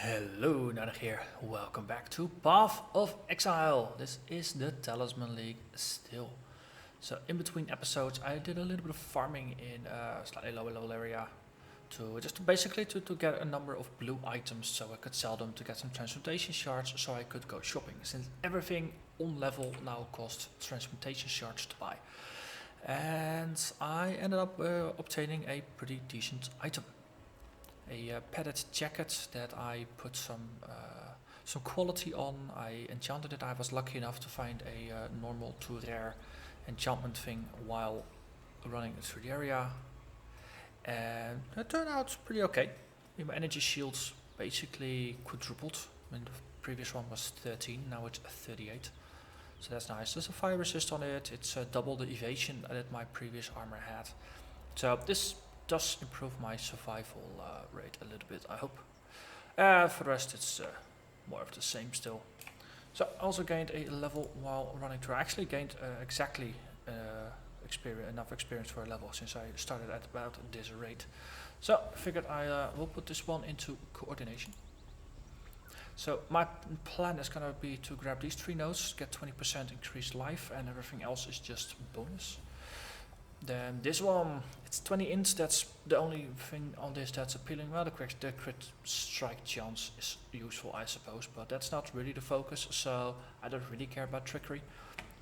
Hello, Narnach here. Welcome back to Path of Exile. This is the Talisman League still. So in between episodes I did a little bit of farming in a slightly lower level area to basically to get a number of blue items so I could sell them to get some transmutation shards so I could go shopping, since everything on level now costs transmutation shards to buy. And I ended up obtaining a pretty decent item. A padded jacket that I put some quality on. I enchanted it. I was lucky enough to find a normal to rare enchantment thing while running through the area, and it turned out pretty okay. My energy shields basically quadrupled. I mean, the previous one was 13, now it's 38. So that's nice. There's a fire resist on it. It's double the evasion that my previous armor had. So this does improve my survival rate a little bit, I hope. For the rest it's more of the same still. So I also gained a level while running through. I actually gained exactly enough experience for a level, since I started at about this rate. So I figured I will put this one into coordination. So my plan is going to be to grab these 3 nodes, get 20% increased life, and everything else is just bonus. Then this one, it's 20 int, that's the only thing on this that's appealing. Well, the crit strike chance is useful, I suppose, but that's not really the focus, so I don't really care about trickery.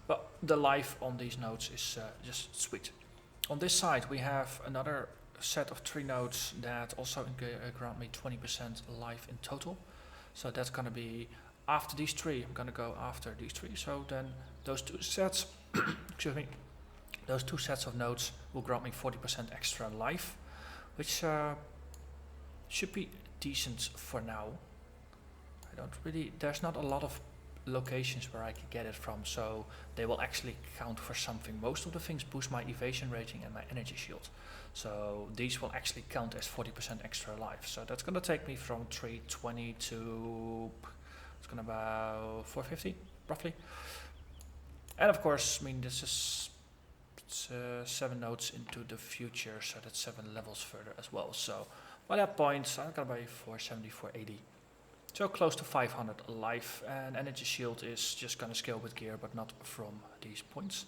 But the life on these nodes is just sweet. On this side we have another set of 3 nodes that also grant me 20% life in total. So that's going to be after these 3, I'm going to go after these 3. So then those 2 sets, excuse me, those 2 sets of nodes will grant me 40% extra life, which should be decent for now. There's not a lot of locations where I can get it from, so they will actually count for something. Most of the things boost my evasion rating and my energy shield, so these will actually count as 40% extra life. So that's going to take me from 320 to, it's going to about 450 roughly. And of course, I mean, this is 7 nodes into the future, so that's 7 levels further as well. So by that point I'm gonna buy 470, 480, so close to 500 life. And energy shield is just gonna scale with gear, but not from these points.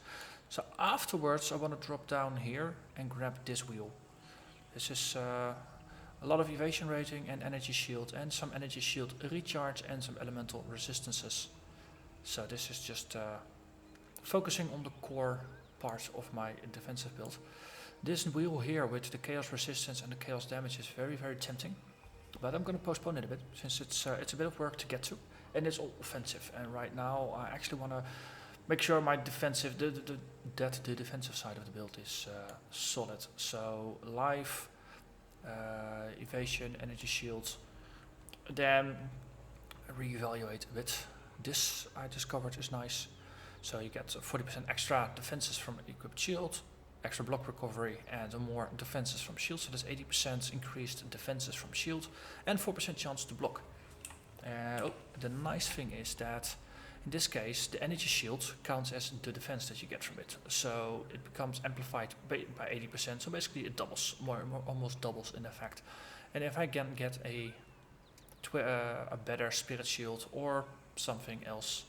So afterwards I want to drop down here and grab this wheel. This is a lot of evasion rating and energy shield, and some energy shield recharge and some elemental resistances. So this is just focusing on the core part of my defensive build. This wheel here with the chaos resistance and the chaos damage is very, very tempting, but I'm going to postpone it a bit, since it's a bit of work to get to, and it's all offensive. And right now I actually want to make sure my defensive, that the defensive side of the build is solid. So life, evasion, energy shield, then reevaluate a bit. This I discovered is nice. So you get 40% extra defenses from equipped shield, extra block recovery, and more defenses from shield. So there's 80% increased defenses from shield and 4% chance to block. The nice thing is that in this case the energy shield counts as the defense that you get from it. So it becomes amplified by 80%. So basically it doubles, almost doubles in effect. And if I can get a better spirit shield or something else,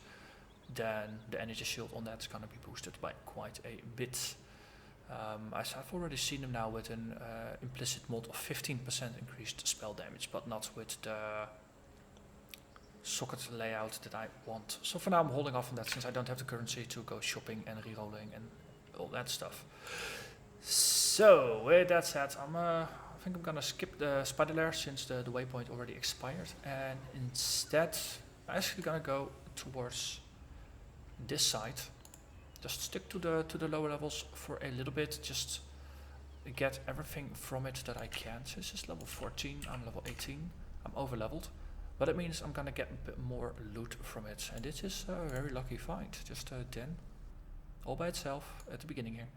then the energy shield on that is going to be boosted by quite a bit. I've already seen them now with an implicit mod of 15% increased spell damage, but not with the socket layout that I want. So for now I'm holding off on that, since I don't have the currency to go shopping and rerolling and all that stuff. So with that said, I think I'm gonna skip the spider lair, since the waypoint already expired, and instead I'm actually gonna go towards this side. Just stick to the lower levels for a little bit, just get everything from it that I can. So this is level 14, I'm level 18, I'm over leveled, but it means I'm gonna get a bit more loot from it, and this is a very lucky find, just a den all by itself at the beginning here.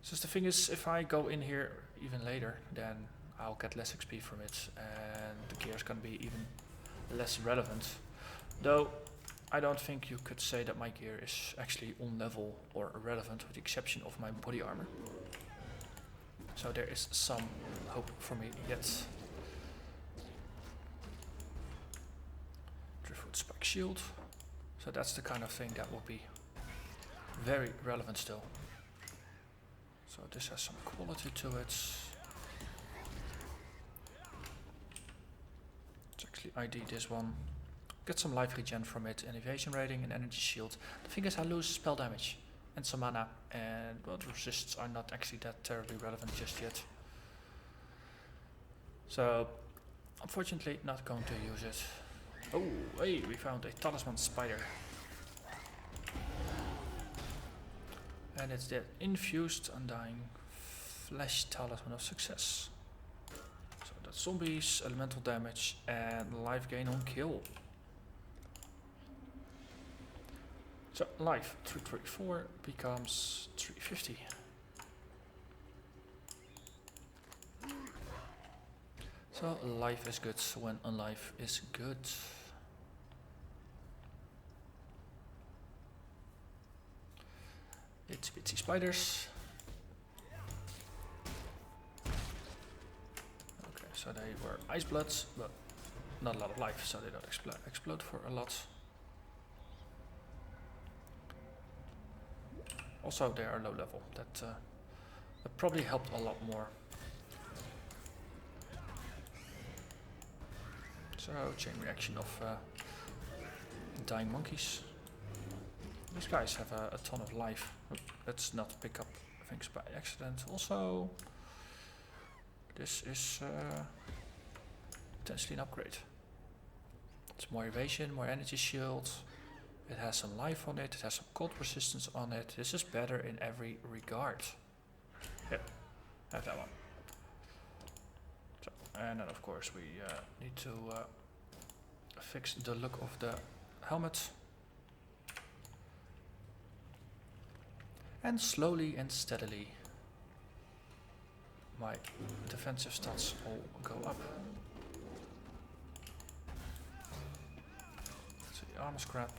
So the thing is, if I go in here even later, then I'll get less XP from it, and the gear is gonna be even less relevant. Though I don't think you could say that my gear is actually on level or irrelevant, with the exception of my body armor. So there is some hope for me yet. 5-foot spike shield. So that's the kind of thing that will be very relevant still. So this has some quality to it. Let's actually ID this one. Get some life regen from it, an evasion rating, and energy shield. The thing is I lose spell damage and some mana, and well, the resists are not actually that terribly relevant just yet. So unfortunately not going to use it. Oh, hey, we found a Talisman spider. And it's the infused undying flesh talisman of success. So that's zombies, elemental damage, and life gain on kill. So life 334 becomes 350. So life is good when a life is good. Itsy bitsy spiders. Okay, so they were ice bloods, but not a lot of life, so they don't explode for a lot. Also, they are low level. That probably helped a lot more. So chain reaction of dying monkeys. These guys have a ton of life. Let's not pick up things by accident. Also, this is potentially an upgrade. It's more evasion, more energy shield. It has some life on it. It has some cold resistance on it. This is better in every regard. Yep, have that one. So, and then of course we need to fix the look of the helmet. And slowly and steadily my defensive stats all go up. Let's see, armor scrap.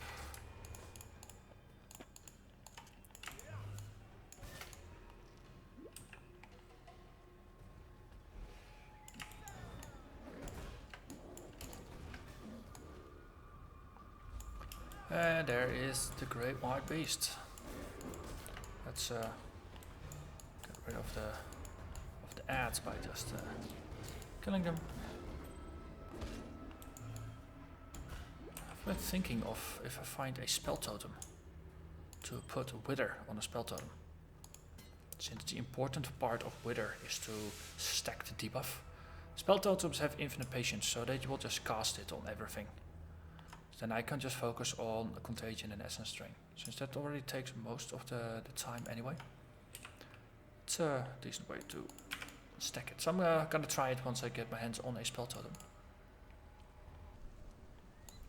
And there is the great white beast. Let's get rid of the ads by just killing them. I've been thinking of if I find a spell totem to put wither on a spell totem. Since the important part of wither is to stack the debuff. Spell totems have infinite patience, so they will just cast it on everything. Then I can just focus on contagion and essence drain, since that already takes most of the time anyway. It's a decent way to stack it. So I'm gonna try it once I get my hands on a spell totem.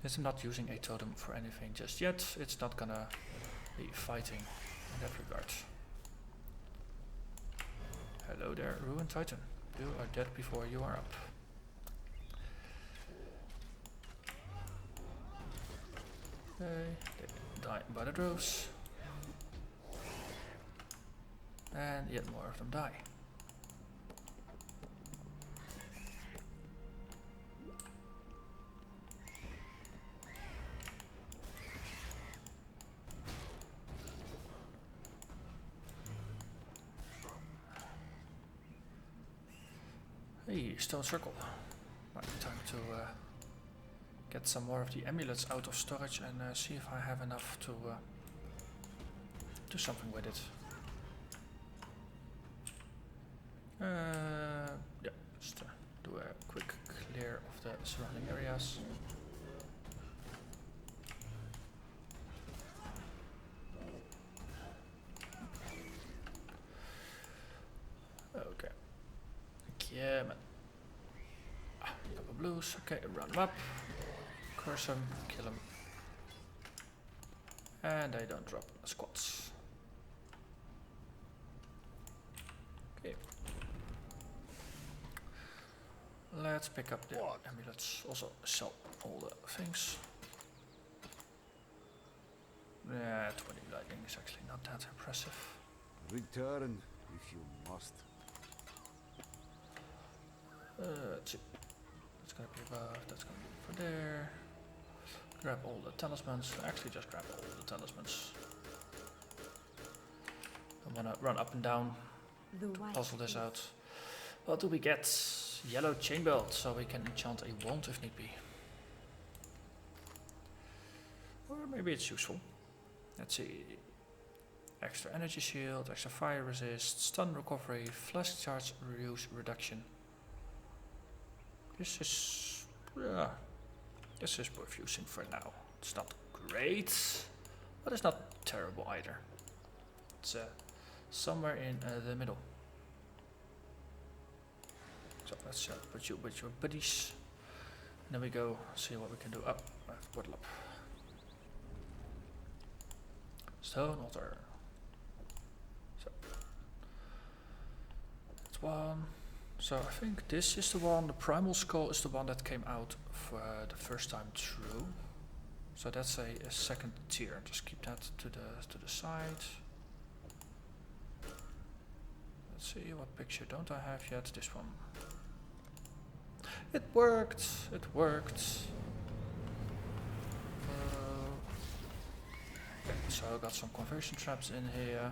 Since I'm not using a totem for anything just yet, it's not gonna be fighting in that regard. Hello there, Ruined Titan. You are dead before you are up. Okay, they die by the droves. And yet more of them die. Hey, stone circle. Might be time to get some more of the amulets out of storage and see if I have enough to do something with it. Yeah, just do a quick clear of the surrounding areas. Okay. Yeah, man. Couple blues. Okay, run them up. Curse them, kill them. And they don't drop squats. Okay. Let's pick up the amulets. Also sell all the things. Yeah, 20 lightning is actually not that impressive. Return if you must. Let's see. That's gonna be above, that's gonna be for there. Grab all the talismans. Actually, just grab all the talismans. I wanna run up and down The to white puzzle this is out. What do we get? Yellow chain belt, so we can enchant a wand if need be. Or maybe it's useful. Let's see. Extra energy shield, extra fire resist, stun recovery, flash charge reuse reduction. This is worth using for now. It's not great, but it's not terrible either. It's somewhere in the middle. So let's put you with your buddies. And then we go see what we can do. Up, bottle up. Stone altar. So that's one. So I think this is the one. The primal skull is the one that came out for the first time through. So that's a second tier. Just keep that to the side. Let's see, what picture don't I have yet? This one. It worked. It worked. Okay, so I got some conversion traps in here.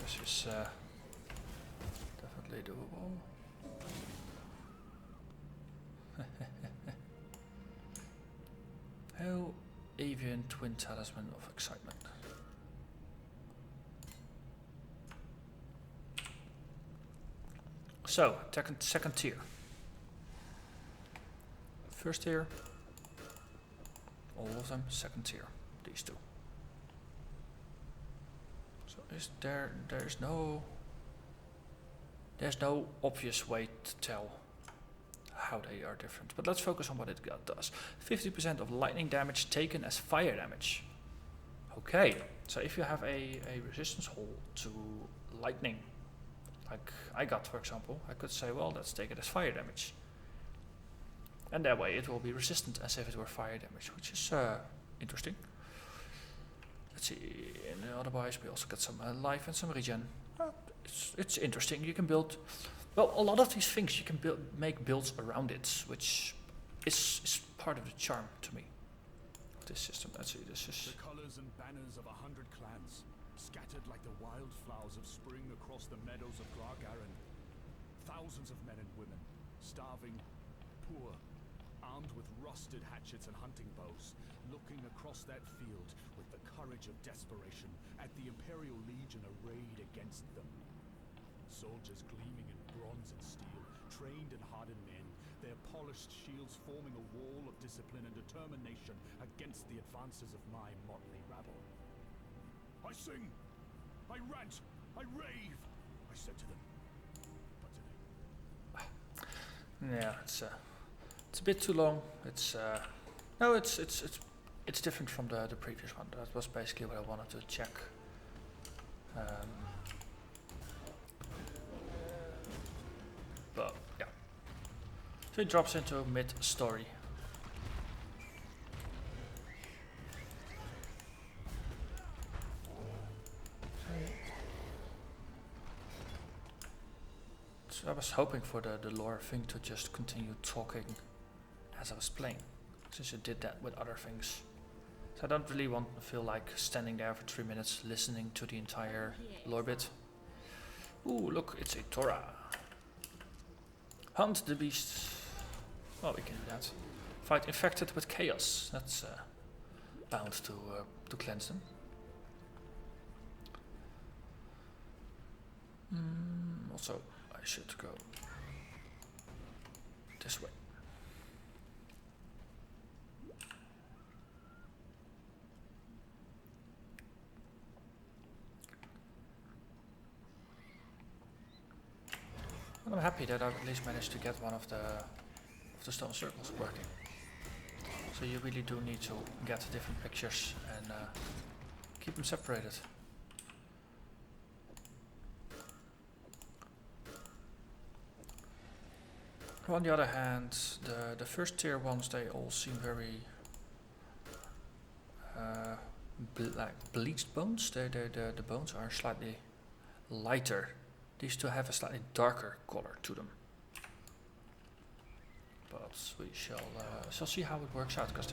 This is definitely doable. Hell, Avian Twin Talisman of Excitement. So, second tier. First tier, all of them, second tier, these two. So there's no obvious way to tell how they are different. But let's focus on what it does. 50% of lightning damage taken as fire damage. Okay, so if you have a resistance hole to lightning, like I got, for example, I could say, well, let's take it as fire damage. And that way it will be resistant as if it were fire damage, which is interesting. Let's see, and otherwise we also get some life and some regen. It's interesting. You can build, well, a lot of these things you can make builds around it, which is part of the charm to me of this system. Let's see, this is the colours and banners of 100 clans, scattered like the wildflowers of spring across the meadows of Gargaran. Thousands of men and women, starving, poor, armed with rusted hatchets and hunting bows, looking across that field with the courage of desperation at the Imperial Legion arrayed against them. Soldiers gleaming in bronze and steel, trained and hardened men, their polished shields forming a wall of discipline and determination against the advances of my motley rabble. I sing, I rant, I rave, I said to them. But today, yeah, it's a bit too long. It's no, it's different from the previous one. That was basically what I wanted to check. But yeah, so it drops into mid-story. So I was hoping for the lore thing to just continue talking as I was playing, since it did that with other things. So I don't really feel like standing there for 3 minutes listening to the entire lore bit. Ooh, look, it's a Torah. Hunt the beast. Well, we can do that. Fight infected with chaos. That's bound to cleanse them. Also, I should go this way. I'm happy that I've at least managed to get one of the stone circles working. So you really do need to get different pictures and keep them separated. On the other hand, the first tier ones, they all seem very like bleached bones. The bones are slightly lighter these two have a slightly darker color to them. But we shall see how it works out, because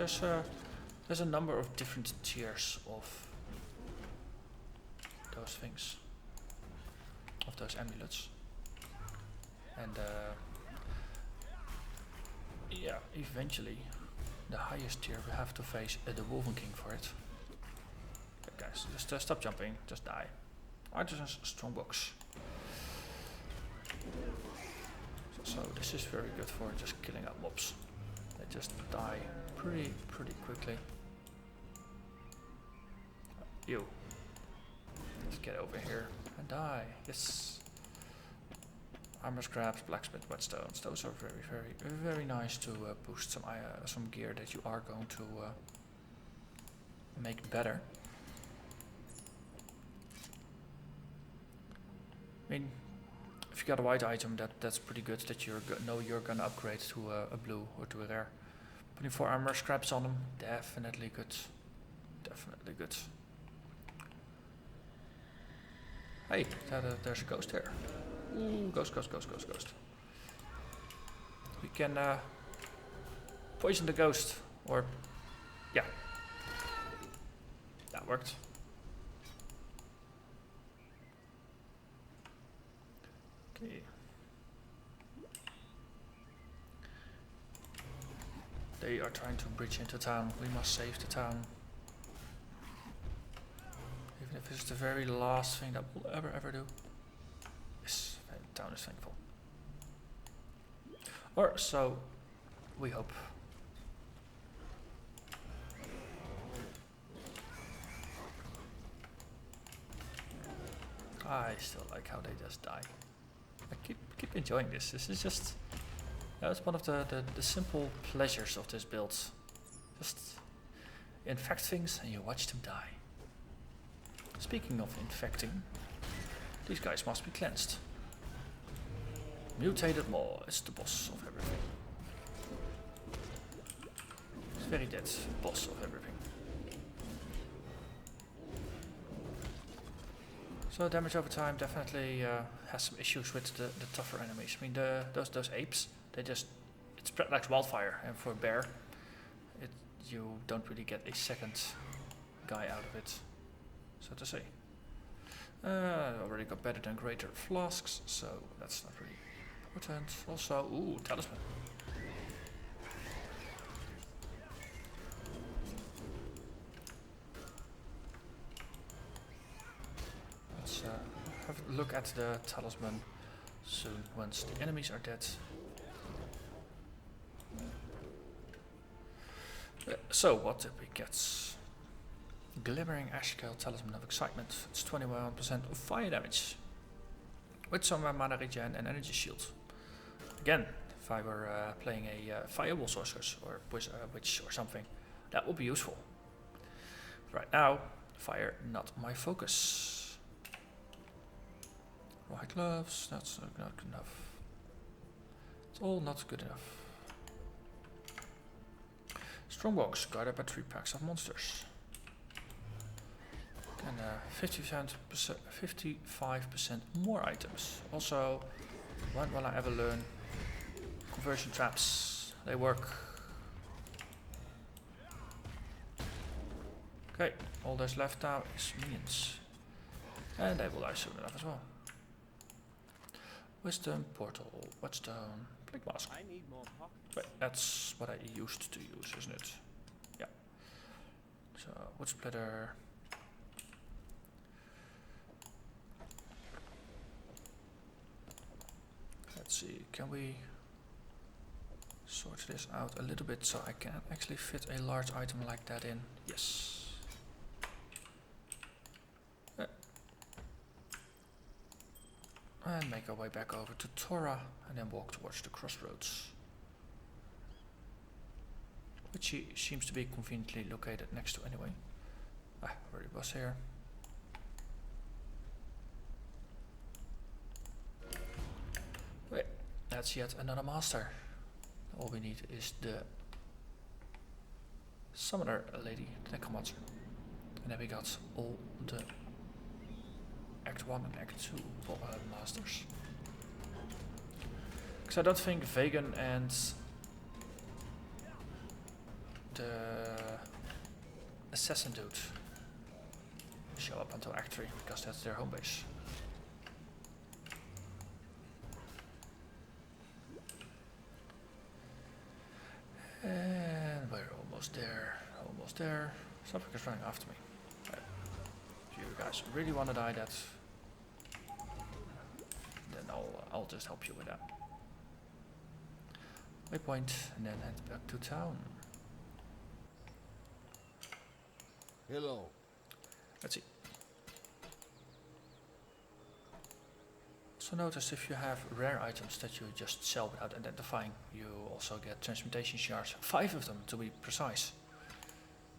there's a number of different tiers of those things, of those amulets, and yeah, eventually the highest tier we have to face the Wolven King for it. Okay, guys, just stop jumping, just die. Artisan's strongbox. So this is very good for just killing out mobs. They just die pretty quickly. You. Let's get over here and die. Yes. Armor scraps, blacksmith whetstones. Those are very nice to boost some gear that you are going to make better. I mean, if you got a white item, that's pretty good. That you're gonna upgrade to a blue or to a rare. Putting 4 armor scraps on them, definitely good. Definitely good. Hey, there's a ghost here. Ooh, ghost. We can poison the ghost, or yeah, that worked. Okay. They are trying to breach into town. We must save the town. Even if it's the very last thing that we'll ever do. Yes, the town is thankful. Or so we hope. I still like how they just die. I keep enjoying this. This is just, it's one of the simple pleasures of this build. Just infect things and you watch them die. Speaking of infecting, these guys must be cleansed. Mutated maw is the boss of everything. It's very dead boss of everything. So damage over time definitely has some issues with the tougher enemies. I mean, those apes, it spread like wildfire, and for a bear, you don't really get a second guy out of it, so to say. Already got better than greater flasks, so that's not really important. Also, ooh, Talisman. Let's have a look at the Talisman soon, once the enemies are dead. So, what did we get? Glimmering Ashcale Talisman of Excitement. It's 21% of fire damage, with some mana regen and energy shield. Again, if I were playing a fireball sorceress or witch or something, that would be useful. Right now, fire not my focus. White gloves, that's not good enough. It's all not good enough. Strongbox, guarded by 3 packs of monsters. And 55% more items. Also, when will I ever learn? Conversion traps, they work. Okay, all there's left now is minions. And they will die soon enough as well. Wisdom, portal, whetstone, blick mask. I need more pockets. Wait, that's what I used to use, isn't it? Yeah. So, wood splitter. Let's see, can we sort this out a little bit so I can actually fit a large item like that in? Yes. And make our way back over to Torah and then walk towards the crossroads, which she seems to be conveniently located next to anyway. Already was here. Wait, that's yet another master. All we need is the summoner lady, the necromancer. And then we got all the Act 1 and Act 2 masters. Because I don't think Vegan and the Assassin dude show up until Act 3, because that's their home base. And we're almost there, almost there. Something is running after me. Right. If you guys really want to die that, then I'll just help you with that. Waypoint, and then head back to town. Hello. Let's see. So notice if you have rare items that you just sell without identifying, you also get transmutation shards, 5 of them to be precise.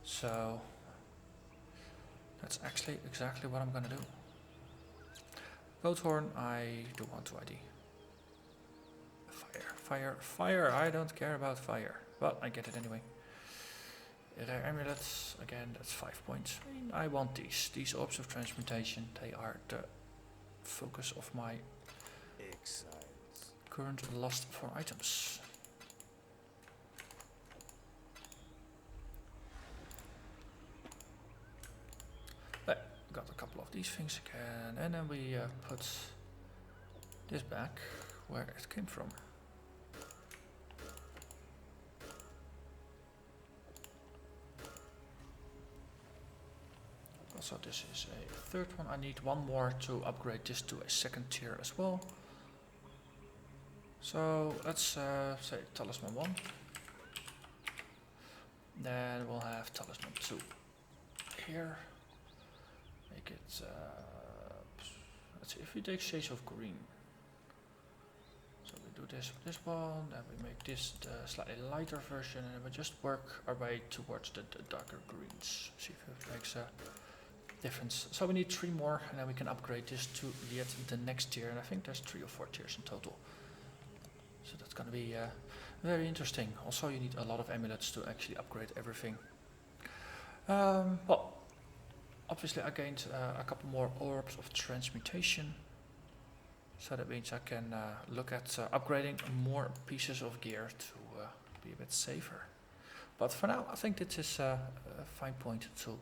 So that's actually exactly what I'm gonna do. Goathorn, I do want to ID. Fire, fire, fire, I don't care about fire. Well, I get it anyway. Rare amulets, again, that's 5 points. I want these orbs of transmutation, they are the focus of my Exiles. current lust for items. Got a couple of these things again, and then we put this back where it came from. Also, this is a third one. I need one more to upgrade this to a second tier as well. So let's say Talisman 1. Then we'll have Talisman 2 here. Make it, let's see, if we take Shades of Green. So we do this with this one, then we make this the slightly lighter version, and then we just work our way towards the darker greens. See if it makes a difference. So we need 3 more, and then we can upgrade this to yet the next tier, and I think there's 3 or 4 tiers in total. So that's gonna be very interesting. Also, you need a lot of amulets to actually upgrade everything. Well, obviously I gained a couple more orbs of transmutation, so that means I can look at upgrading more pieces of gear to be a bit safer. But for now, I think this is a fine point to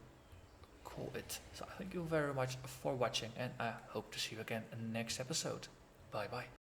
call it. So thank you very much for watching, and I hope to see you again in the next episode. Bye bye.